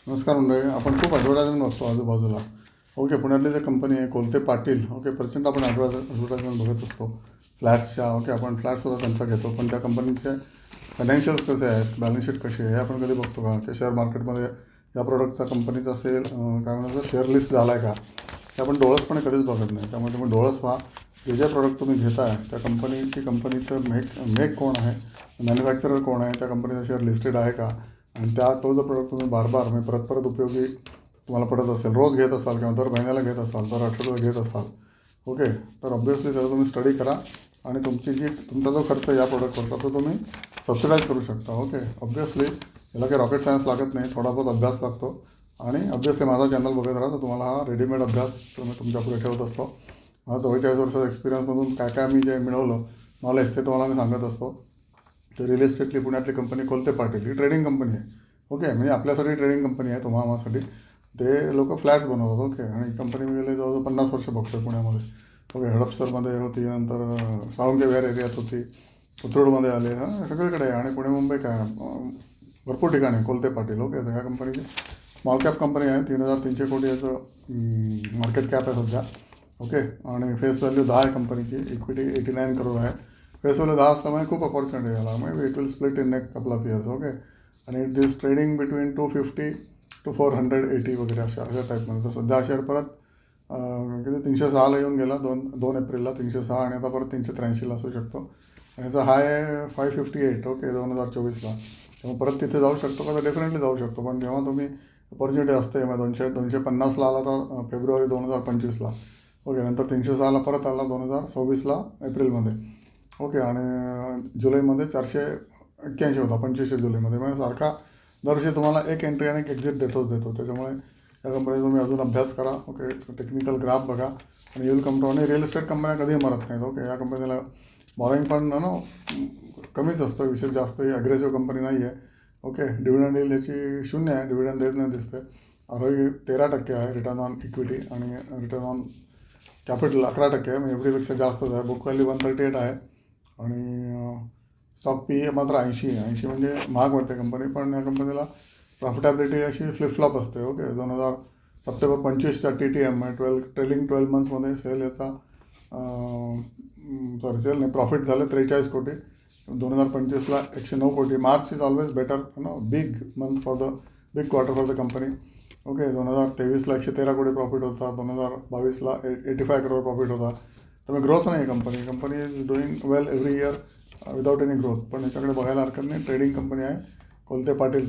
नमस्कार मंडळी. आपण खूप ॲडव्हर्टायजमेंट बघतो आजूबाजूला. ओके, पुण्यातली जे कंपनी आहे कोलते पाटील, ओके, प्रचंड आपण ॲडव्हर्टायजमेंट बघत असतो फ्लॅट्सच्या. ओके, आपण फ्लॅटसुद्धा त्यांचा घेतो, पण त्या कंपनीचे फायनान्शियल्स कसे आहेत, बॅलन्स शीट कशी आहे हे आपण कधी बघतो का? की शेअर मार्केटमध्ये या प्रोडक्टचा कंपनीचा सेल काय म्हणायचं शेअर लिस्ट झाला आहे का, ते आपण डोळसपणे कधीच बघत नाही. त्यामुळे तुम्ही डोळस व्हा. जे प्रोडक्ट तुम्ही घेताय त्या कंपनीचं मेक कोण आहे, मॅन्युफॅक्चरर कोण आहे, त्या कंपनीचा शेअर लिस्टेड आहे का, आणि तो जो प्रोडक्ट तुम्ही बार म्हणजे परत उपयोगी तुम्हाला पडत असेल, रोज घेत असाल किंवा दर महिन्याला घेत असाल, दर आठवड्याला घेत असाल, ओके, तर ऑब्व्हियसली त्याचा तुम्ही स्टडी करा आणि तुमचा जो खर्च या प्रोडक्टवरचा तो तुम्ही सबसिडाईज करू शकता. ओके, ऑब्व्हियसली याला काही रॉकेट सायन्स लागत नाही, थोडा बहुत अभ्यास लागतो. आणि ऑब्व्हियसली माझा चॅनल बघत राहा तर तुम्हाला हा रेडीमेड अभ्यास मी तुमच्यापुढे ठेवत असतो. माझा 44 वर्षाचा एक्सपिरियन्समधून काय मी जे मिळवलं नॉलेज ते तुम्हाला मी सांगत असतो. तर रिअल इस्टेटली पुण्यातली कंपनी कोलते पाटील ही ट्रेडिंग कंपनी आहे. ओके, म्हणजे आपल्यासाठी ट्रेडिंग कंपनी आहे, तुम्हाला ते लोक फ्लॅट्स बनवतात. ओके, आणि कंपनी मी गेले जवळजवळ 50 वर्ष बघतो पुण्यामध्ये. ओके, हडपसरमध्ये होती, नंतर साळुंके विहार एरियात होती, कोथरूडमध्ये आले, सगळीकडे आहे. आणि पुणे मुंबई काय भरपूर ठिकाणी कोलते पाटील. ओके, तर ह्या कंपनीची स्मॉल कॅप कंपनी आहे. 3,300 कोटी याचं मार्केट कॅप आहे सध्या. ओके, आणि फेस व्हॅल्यू 10 आहे कंपनीची, इक्विटी 89 करोड आहे. फेस व्हॅल्यू 10 असल्यामुळे खूप अपॉर्च्युनिटी याला, म्हणजे it will split in next couple of years. Okay, आणि it this trading between 250 to 480 वगैरे अशा टाईपमध्ये. तर सध्या शेअर परत किती 306ला येऊन गेला 2 एप्रिलला 306, आणि आता परत 383ला असू शकतो. आणि याचा हाय आहे 558. ओके, 2024ला. तेव्हा परत तिथे जाऊ शकतो का, तर डेफिनेटली जाऊ शकतो. पण जेव्हा तुम्ही अपॉर्च्युनिटी असते मग 250ला आला तर फेब्रुवारी 2025ला. ओके, नंतर 306ला परत आला 2026ला एप्रिलमध्ये. ओके, आणि जुलैमध्ये 481 होता 25 जुलैमध्ये. म्हणजे सारखा दरवर्षी तुम्हाला एक एंट्री आणि एक एक्झिट देतो. त्याच्यामुळे या कंपनीचा तुम्ही अजून अभ्यास करा. ओके, टेक्निकल ग्राफ बघा आणि येईल कंपनी. आणि रिअल इस्टेट कंपन्या कधी मरत नाहीत. ओके, या कंपनीला बॉरोइंग पण कमीच असतं, विशेष जास्त ही अग्रेसिव्ह कंपनी नाही आहे. ओके, डिव्हिडंड येईल याची 0 आहे, डिव्हिडंड देत नाही दिसते. ROE 13% आहे, रिटर्न ऑन इक्विटी, आणि रिटर्न ऑन कॅपिटल 11% आहे, म्हणजे एफडीपेक्षा जास्तच आहे. बुक व्हॅल्यू 138 आहे, आणि स्टॉक PE मात्र 80 आहे. 80 म्हणजे महाग वाटते कंपनी, पण या कंपनीला प्रॉफिटॅबिलिटी अशी फ्लिपफ्लॉप असते. ओके, 2000 सप्टेंबर 25च्या TTM ट्रेलिंग 12 मंथ्समध्ये सेल याचा सेल नाही, प्रॉफिट झालं 43 कोटी. 2025ला 109 कोटी. March is always better, big month big quarter for the company. Okay, 2023ला 113 कोटी प्रॉफिट होता, 2022ला 85 करोड प्रॉफिट होता. त्यामुळे ग्रोथ नाही आहे company is doing well every year without any growth. पण याच्याकडे बघायला हरकत नाही. ट्रेडिंग कंपनी आहे कोलते पाटील.